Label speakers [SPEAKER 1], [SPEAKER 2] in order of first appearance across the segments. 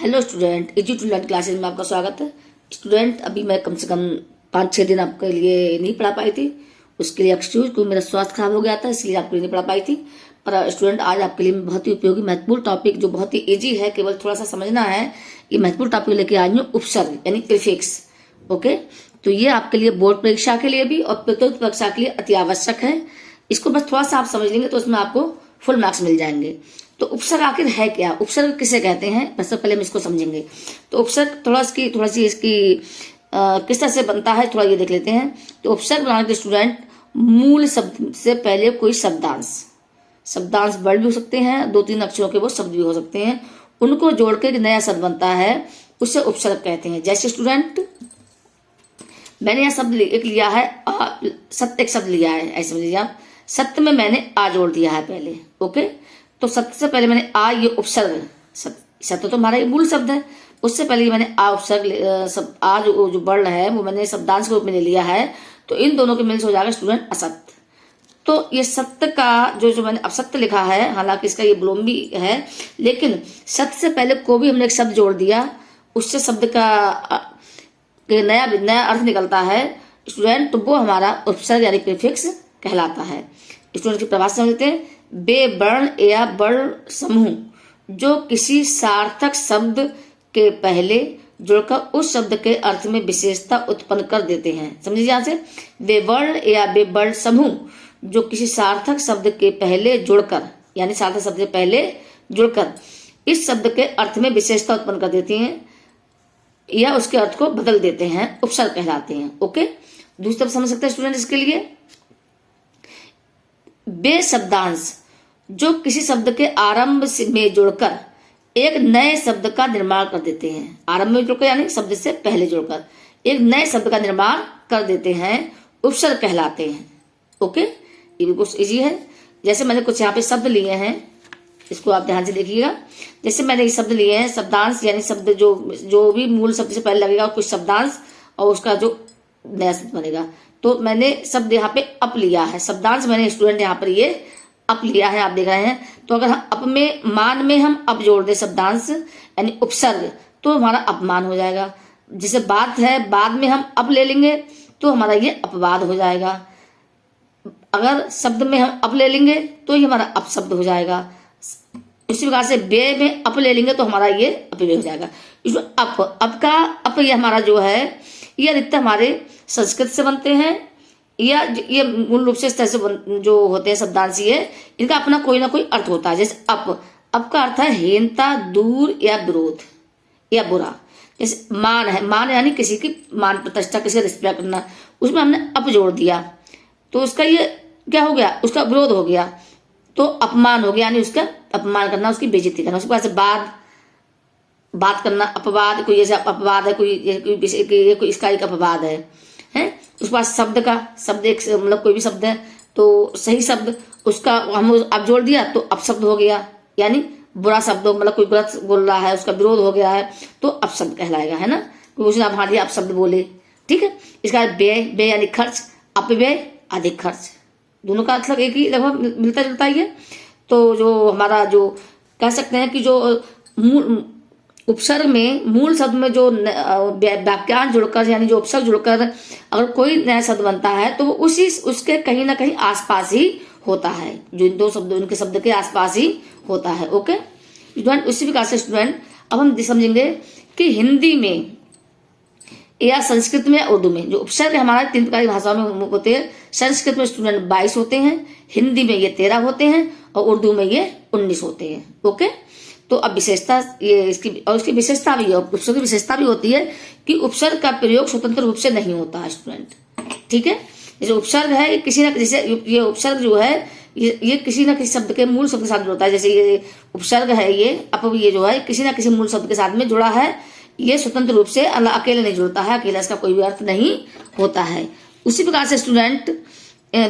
[SPEAKER 1] Hello student, easy to learn classes में आपका स्वागत है। स्टूडेंट, अभी मैं कम से कम 5-6 दिन आपके लिए नहीं पढ़ा पाई थी। उसके लिए एक्सक्यूज, क्योंकि मेरा स्वास्थ्य खराब हो गया था, इसलिए आपके लिए नहीं पढ़ा पाई थी। पर स्टूडेंट, आज आपके लिए बहुत ही उपयोगी महत्वपूर्ण टॉपिक, जो बहुत ही इजी है, केवल थोड़ा सा समझना है, ये महत्वपूर्ण टॉपिक लेके आई हूँ, उपसर्ग यानी प्रीफिक्स। ओके, तो ये आपके लिए बोर्ड परीक्षा के लिए भी और प्रतियोगिता परीक्षा के लिए अति आवश्यक है। इसको बस थोड़ा सा आप समझ लेंगे तो उसमें आपको फुल मार्क्स मिल जाएंगे। तो उपसर्ग आखिर है क्या, उपसर्ग किसे कहते हैं, सबसे पहले हम इसको समझेंगे। तो उपसर्ग थोड़ा सी इसकी किस तरह से बनता है, थोड़ा ये देख लेते हैं। तो उपसर्ग बनाने के स्टूडेंट, मूल शब्द से पहले कोई शब्दांश वर्ड भी हो सकते हैं, 2-3 अक्षरों के वो शब्द भी हो सकते हैं, उनको जोड़ के एक नया शब्द बनता है, उसे उपसर्ग कहते हैं। जैसे स्टूडेंट, मैंने यहाँ शब्द एक लिया है, सत्य एक शब्द लिया है, ऐसे समझ लीजिए आप। सत्य में मैंने आ जोड़ दिया है पहले। ओके, तो सत्य से पहले मैंने आ, ये उपसर्ग, सत्य तो हमारा ये मूल शब्द है, उससे पहले मैंने आ उपसर्ग आ जो वर्ण है वो मैंने शब्दांश के रूप में ले लिया है। तो इन दोनों के मिल से हो जाएगा स्टूडेंट असत्य। तो ये सत्य का जो मैंने अपसत्य लिखा है, हालांकि इसका ये विलोम है, लेकिन सत्य से पहले को भी हमने एक शब्द जोड़ दिया, उससे शब्द का नया अर्थ निकलता है स्टूडेंट, तो वो हमारा उपसर्ग यानी प्रीफिक्स कहलाता है। स्टूडेंट की प्रभाषा समझते हैं। बे वर्ण या वर्ण समूह जो किसी सार्थक शब्द के पहले जुड़कर उस शब्द के अर्थ में विशेषता उत्पन्न कर देते हैं। समझिए यहाँ से, वे वर्ण या वे वर्ण समूह जो किसी सार्थक शब्द के पहले जुड़कर, यानी सार्थक शब्द से पहले जुड़कर इस शब्द के अर्थ में विशेषता उत्पन्न कर देती हैं या उसके अर्थ को बदल देते हैं, उपसर्ग कहलाते हैं। ओके, दूसरी तरफ समझ सकते हैं स्टूडेंट इसके लिए। बे शब्दांश जो किसी शब्द के आरंभ में जुड़कर एक नए शब्द का निर्माण कर देते हैं, आरंभ में जुड़कर यानी शब्द से पहले जुड़कर एक नए शब्द का निर्माण कर देते हैं, उपसर्ग कहलाते हैं। ओके, ये भी कुछ इजी है। जैसे मैंने कुछ यहाँ पे शब्द लिए हैं, इसको आप ध्यान से देखिएगा। जैसे मैंने ये शब्द लिए हैं, शब्दांश यानी शब्द जो भी मूल शब्द से पहले लगेगा, कुछ शब्दांश और उसका जो नया शब्द बनेगा। तो मैंने शब्द यहाँ पे अप लिया है, शब्दांश मैंने स्टूडेंट यहाँ पर ये अप लिया है, आप देख रहे हैं। तो अगर हम अप में मान में हम अप जोड़ दे शब्दांश यानी उपसर्ग, तो हमारा अपमान हो जाएगा। जैसे बात है, बाद में हम अप ले लेंगे तो हमारा ये अपवाद हो जाएगा। अगर शब्द में हम अप ले लेंगे तो ये हमारा अपशब्द हो जाएगा। इसी प्रकार से बे में अप ले लेंगे तो हमारा ये अपव्यय हो जाएगा। इसमें अप ये हमारा जो है, ये अधिकतर हमारे संस्कृत से बनते हैं, या ये मूल रूप से इस तरह से जो होते हैं शब्दांश, ये इनका अपना कोई ना कोई अर्थ होता है। जैसे अप का अर्थ है हीनता, दूर या विरोध या बुरा। जैसे मान है, मान यानी किसी की मान प्रतिष्ठा, किसी का रिस्पेक्ट करना, उसमें हमने अप जोड़ दिया तो उसका ये क्या हो गया, उसका विरोध हो गया, तो अपमान हो गया, यानी उसका अपमान करना, उसकी बेइज्जती करना। उसके बाद से बात करना, अपवाद, कोई जैसे अपवाद है, कोई इसका एक अपवाद है। उसके बाद शब्द एक मतलब कोई भी शब्द है तो सही शब्द उसका हम अब जोड़ दिया तो अपशब्द हो गया, यानी बुरा शब्द, मतलब कोई गलत बोल रहा है, उसका विरोध हो गया है तो अपशब्द कहलाएगा, है ना। कोई उसने आप दिया अपशब्द बोले, ठीक है। इसका बे यानी खर्च, अपव्यय, अधिक खर्च, दोनों का मतलब एक ही लगभग मिलता जुलता ही है। तो जो हमारा जो कह सकते हैं कि जो उपसर्ग में मूल शब्द में जो वाक्यांश जुड़कर यानी जो उपसर्ग जुड़कर अगर कोई नया शब्द बनता है तो वो उसके कहीं ना कहीं आसपास ही होता है, जो इन दो शब्दों उनके शब्द के आसपास ही होता है। ओके स्टूडेंट, उसी प्रकार से स्टूडेंट अब हम समझेंगे कि हिंदी में या संस्कृत में या उर्दू में जो उपसर्ग हमारा 3 प्रकार की भाषाओं में होते हैं। संस्कृत में स्टूडेंट 22 होते हैं, हिंदी में ये 13 होते हैं और उर्दू में ये 19 होते हैं। ओके, तो अब विशेषता ये इसकी विशेषता भी है, उपसर्ग की विशेषता भी होती है कि उपसर्ग का प्रयोग स्वतंत्र रूप से नहीं होता है स्टूडेंट, ठीक है। जैसे उपसर्ग है, ये किसी ना जैसे ये उपसर्ग जो है ये किसी ना किसी शब्द के मूल शब्द के साथ जुड़ता है। जैसे ये उपसर्ग है, ये जो है किसी ना किसी मूल शब्द के साथ में जुड़ा है, ये स्वतंत्र रूप से अकेले नहीं जुड़ता है, अकेला इसका कोई भी अर्थ नहीं होता है। उसी प्रकार से स्टूडेंट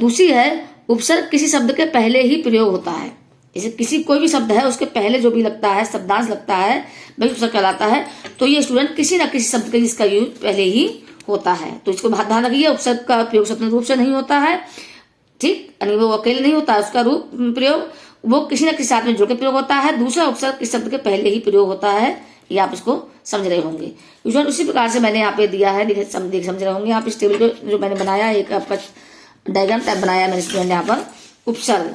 [SPEAKER 1] दूसरी है, उपसर्ग किसी शब्द के पहले ही प्रयोग होता है। जैसे किसी कोई भी शब्द है उसके पहले जो भी लगता है, शब्दांश लगता है, वही उपसर्ग कहलाता है। तो ये स्टूडेंट किसी ना किसी शब्द का जिसका यूज पहले ही होता है, तो इसको ध्यान रखिए, उपसर्ग का प्रयोग स्वतंत्र रूप से नहीं होता है, ठीक, यानी वो अकेले नहीं होता है, उसका रूप प्रयोग वो किसी न किसी साथ में जुड़ के प्रयोग होता है। दूसरा उपसर्ग किस शब्द के पहले ही प्रयोग होता है, ये आप इसको समझ रहे होंगे। स्टूडेंट उसी प्रकार से मैंने यहाँ पे दिया है, देख समझ रहे होंगे आप इस टेबल को जो मैंने बनाया, एक आपका डायग्राम टाइप बनाया मैंने स्टूडेंट यहाँ पर। उपसर्ग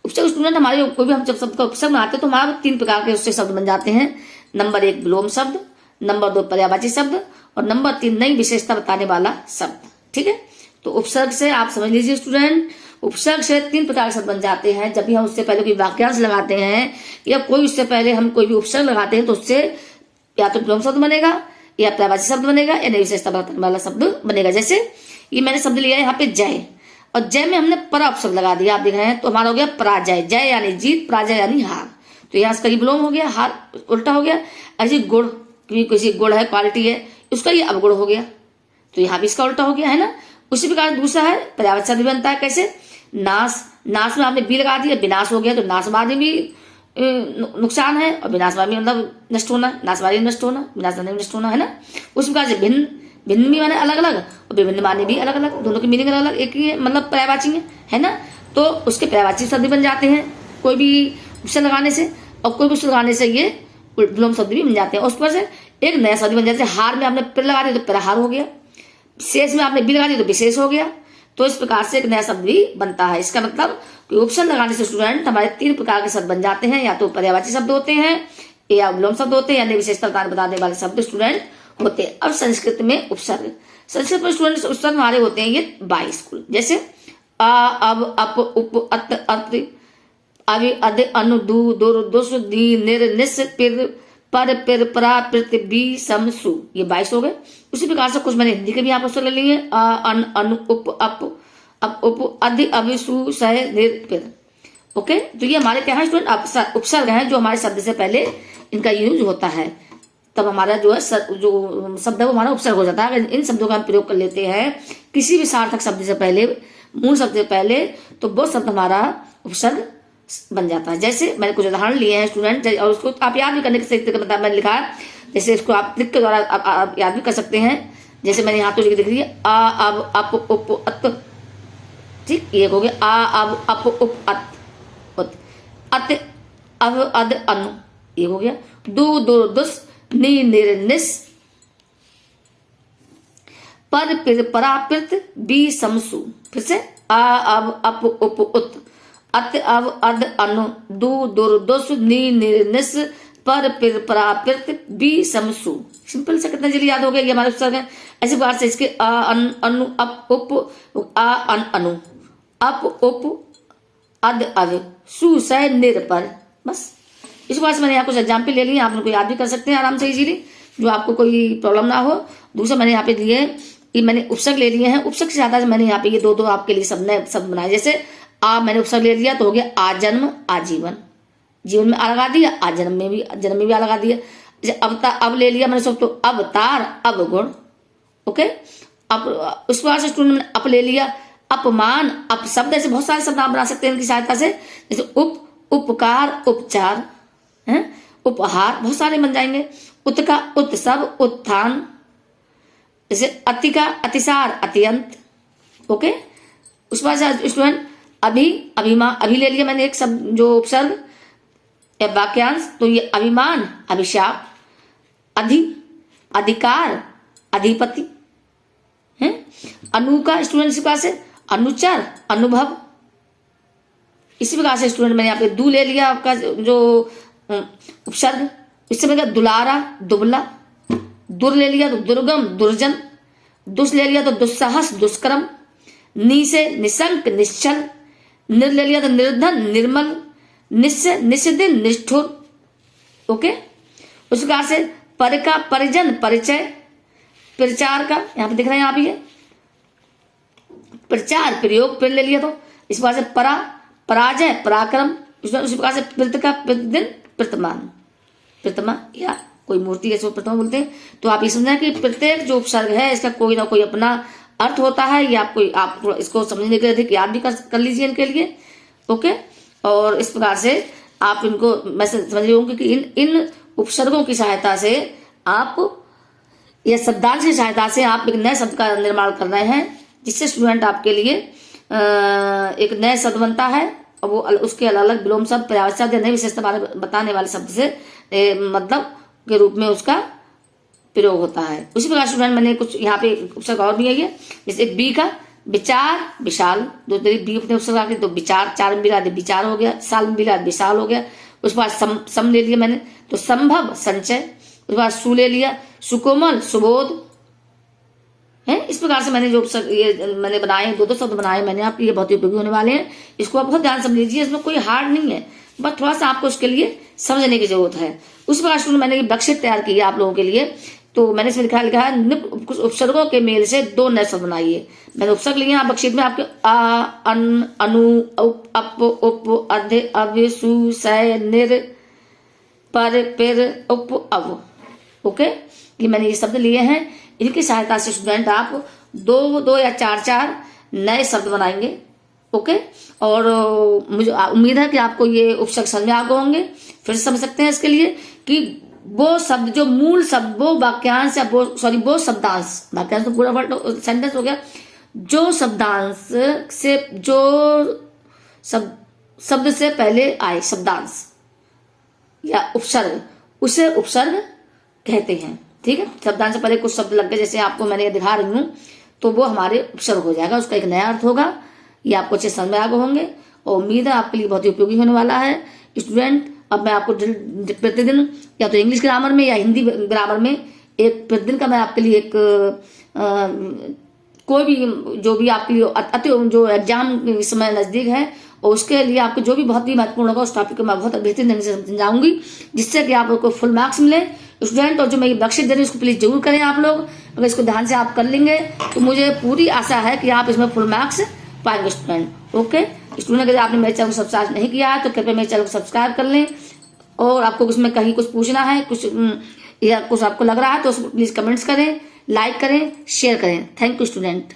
[SPEAKER 1] स्टूडेंट हमारे कोई भी हम जब शब्द का उपसर्ग बनाते हैं तो हमारे 3 प्रकार के उससे शब्द बन जाते हैं। नंबर 1 विलोम शब्द, नंबर 2 पर्यायवाची शब्द और नंबर 3 नई विशेषता बताने वाला शब्द। ठीक है, तो उपसर्ग से आप समझ लीजिए स्टूडेंट, उपसर्ग से 3 प्रकार के शब्द बन जाते हैं। जब भी हम उससे पहले कोई वाक्यांश लगाते हैं या कोई उससे पहले हम कोई भी उपसर्ग लगाते हैं तो उससे या तो विलोम शब्द बनेगा या पर्यायवाची शब्द बनेगा या नई विशेषता बताने वाला शब्द बनेगा। जैसे ये मैंने शब्द लिया है यहाँ पे जय, और जय में हमने पर उपसर्ग लगा दिया, आप देख रहे हैं, तो हमारा हो गया पराजय। जय यानी जीत, पराजय यानी हार, तो यहाँ इसका विलोम हो गया, हार उल्टा हो गया। ऐसे गुण, क्योंकि किसी गुण है, क्वालिटी है, उसका ये अवगुण हो गया, तो यहाँ भी इसका उल्टा हो गया, है ना। उसी प्रकार दूसरा है पर्यायवाची शब्द बनता है, कैसे? नाश, नाश में आपने बी लगा दिया, विनाश हो गया, तो नाशवाद में भी नुकसान है और विनाशवाद में मतलब नष्ट होना, नाशवादी नष्ट होना, विनाशवादी नष्ट होना, है ना। उस प्रकार से भिन्न, भिन्न भी माने अलग अलग और विभिन्न माने भी अलग अलग, दोनों की मीनिंग अलग अलग, एक ही है, मतलब पर्यायवाची है ना। तो उसके पर्यायवाची शब्द बन जाते हैं कोई भी उपसर्ग लगाने से, और कोई भी उपसर्ग लगाने से ये विलोम शब्द भी बन जाते हैं। उस पर से एक नया शब्द बन जाता है। हार में आपने पर लगा दिया तो प्रहार हो गया, शेष में आपने बी लगा दिया तो विशेष हो गया, तो इस प्रकार से एक नया शब्द भी बनता है। इसका मतलब कि उपसर्ग लगाने से स्टूडेंट हमारे 3 प्रकार के शब्द बन जाते हैं, या तो पर्यायवाची शब्द होते हैं या विलोम शब्द होते हैं या नई विशेषता बताने वाले शब्द स्टूडेंट होते हैं। अब संस्कृत में उपसर्ग, संस्कृत में स्टूडेंट उपसर्ग हमारे होते हैं ये 22 कुल, जैसे अ, अब, अप, उप, अत, अवि, अद, अनु, दु, दुर, दुस, दी, निर, निस, पिर, पर, पिर, परा, प्रति, बी, सम, सु, ये 22 हो गए। उसी प्रकार से कुछ मैंने हिंदी के भी यहाँ पर ले लिए, अ, अन, अनु, उप, अप, उप, अधि, अभि, सु, सह, निर, पिर। ओके, तो ये हमारे क्या है स्टूडेंट उपसर्ग हैं, जो हमारे शब्द से पहले इनका यूज होता है, तब हमारा जो है जो शब्द है वो हमारा उपसर्ग हो जाता है। अगर इन शब्दों का हम प्रयोग कर लेते हैं किसी भी सार्थक शब्द से पहले, मूल शब्द से पहले, तो वो शब्द हमारा उपसर्ग बन जाता है। जैसे मैंने कुछ उदाहरण लिए हैं स्टूडेंट, और उसको आप याद भी करने के तरीके का मैंने लिखा है, जैसे इसको आप ट्रिक के द्वारा आप याद भी कर सकते हैं। जैसे मैंने यहाँ तो लिख दी आ, अब, अप, उप, अत, ठीक, ये हो गया आ, अब, अप, उप, अत, अव, अद, अनु, ये हो गया। दु, दुर, दुस, नी, निर, निस, पर, पिर, परा, पिर्त, बी, समसु। फिर से आ, अब, अप, उप, उत, अत, अव, अद, अनु, दु, दुर, दुस, नी, निर, निस, पर, पिर, परा, पिर्त, बी, समसु। सिंपल से कितना जल्दी याद हो गया, ये हमारे उपसर्ग है। ऐसे बात से इसके आ, अन, अनु, अप, उप, आ, अन, अनु, अप, उप, अद, अव, सु, सह, निर, पर, बस। इस बात से मैंने यहाँ कुछ एग्जाम्पल ले लिए, आप उनको याद भी कर सकते हैं आराम से इजीली, जो आपको कोई प्रॉब्लम ना हो। दूसरा मैंने यहाँ पे लिए ये मैंने उपसर्ग ले लिए हैं, उपसर्ग से ज्यादा मैंने यहाँ पे ये दो आपके लिए शब्द बनाए। जैसे आ मैंने उपसर्ग ले लिया तो हो गया आजन्म, आजीवन, जीवन में आ लगा दिया, आजन्म में भी आ लगा दिया। जैसे अवतार, अब ले लिया मैंने सब, तो अवतार, अवगुण। ओके, अब उसके बाद से स्टूडेंट ने अप ले लिया, अपमान, अपशब्द। ऐसे बहुत सारे शब्द आप बना सकते हैं इनकी सहायता से, जैसे उप, उपकार, उपचार, है उपहार, बहुत सारे बन जाएंगे। उत का उत्सव, उत्थान, जैसे अति का अतिसार, अत्यंत। ओके, उसके बाद स्टूडेंट अभी, अभिमान, अभी ले लिया मैंने एक शब्द जो उपसर्ग या वाक्यांश, तो ये अभिमान, अभिशाप, अधि, अधिकार, अधिपति, है। अनु का स्टूडेंट के पास से अनुचर, अनुभव। इसी प्रकार से स्टूडेंट मैंने यहाँ पे दू ले लिया आपका जो उपसर्ग, इससे मैंने दुलारा, दुबला। दुर ले लिया तो दुर्गम, दुर्जन। दुस ले लिया तो दुस्साहस, दुष्कर्म। नी से निशंक, निश्चल। निर ले लिया तो निर्धन, निर्मल। निश्चय, निष्दिन, निष्ठुर। ओके, उस प्रकार से पर का परिजन, परिचय। प्रचार का यहाँ पे दिख रहे हैं आप, ये प्रचार, प्रयोग, फिर ले लिया तो इस प्रकार से परा, पराजय, पराक्रम। उसी प्रकार से प्रत का प्रतिदिन, प्रतिमान, प्रतिमा या कोई मूर्ति जैसे प्रतिमा बोलते हैं। तो आप ये समझना कि प्रत्येक जो उपसर्ग है इसका कोई ना कोई अपना अर्थ होता है, या आप इसको समझने के लिए अधिक याद भी कर लीजिए इनके लिए। ओके, और इस प्रकार से आप इनको मैं समझ रही हूँ कि इन उपसर्गों की सहायता से आप या शब्दांश की सहायता से आप एक नए शब्द का निर्माण कर रहे हैं, जिससे स्टूडेंट आपके लिए एक नए शब्द बनता है वो उसके अलग अलग विलोम शब्द, पर्यायवाची शब्द या नई विशेषता बताने वाले शब्द से मतलब के रूप में उसका प्रयोग होता है। उसी प्रकार स्टूडेंट मैंने कुछ यहाँ पे उपसर्ग और भी है, जैसे बी का विचार विशाल, दो बी अपने उपसर्ग आके तो विचार, चार में मिला विचार हो गया, साल में मिला विशाल हो गया। उसके बाद सम ले लिया मैंने तो संभव संचय, उसके बाद सु ले लिया सुकोमल सुबोध है। इस प्रकार से मैंने जो ये मैंने बनाए दो शब्द बनाए मैंने आपके लिए बहुत ही उपयोगी होने वाले हैं। इसको आप बहुत ध्यान समझ लीजिए, इसमें कोई हार्ड नहीं है, बस थोड़ा सा आपको उसके लिए समझने की जरूरत है। उस प्रकार मैंने ये वर्कशीट तैयार की है आप लोगों के लिए। तो मैंने इसमें लिखा है कुछ उपसर्गों के मेल से दो नए शब्द बनाइए। मैंने उपसर्ग लिए आप वर्कशीट में आपके आ, अन, अनु, उप, अप, उप, अध, अव, सु, सय, निर, पर, पिर, उप, अव। ओके, ये मैंने ये शब्द लिए हैं। इनकी सहायता से स्टूडेंट आप दो या चार नए शब्द बनाएंगे। ओके, और मुझे उम्मीद है कि आपको ये उपसर्ग समझ में आ गए होंगे। फिर समझ सकते हैं इसके लिए कि वो शब्द जो मूल शब्द, वो वाक्यांश या वो शब्दांश, वाक्यांश तो पूरा वर्ड सेंटेंस हो गया, जो शब्दांश से जो शब्द से पहले आए शब्दांश या उपसर्ग, उसे उपसर्ग कहते हैं। ठीक है, शब्दांश से पहले कुछ शब्द लग गए, जैसे आपको मैंने दिखा रही हूं, तो वो हमारे उपसर्ग हो जाएगा, उसका एक नया अर्थ होगा। ये आपको अच्छे समझ में आ गए होंगे और उम्मीद है आपके लिए बहुत ही उपयोगी होने वाला है स्टूडेंट। अब मैं आपको प्रतिदिन या तो इंग्लिश ग्रामर में या हिंदी ग्रामर में एक प्रतिदिन का मैं आपके लिए एक कोई भी जो भी आपके लिए अति जो एग्जाम समय नजदीक है और उसके लिए आपको जो भी बहुत ही महत्वपूर्ण होगा उस टॉपिक को मैं बहुत बेहतरीन ढंग से समझाऊंगी, जिससे कि आप लोग को फुल मार्क्स मिले स्टूडेंट। और जो मैं ये वर्कशीट दे रही हूँ उसको प्लीज जरूर करें आप लोग। अगर इसको ध्यान से आप कर लेंगे तो मुझे पूरी आशा है कि आप इसमें फुल मार्क्स पाएंगे स्टूडेंट। ओके स्टूडेंट, अगर आपने मेरे चैनल को सब्सक्राइब नहीं किया है तो कृपया मेरे चैनल को सब्सक्राइब कर लें। और आपको उसमें कहीं कुछ पूछना है, कुछ या कुछ आपको लग रहा है तो प्लीज कमेंट्स करें, लाइक करें, शेयर करें। Thank you student.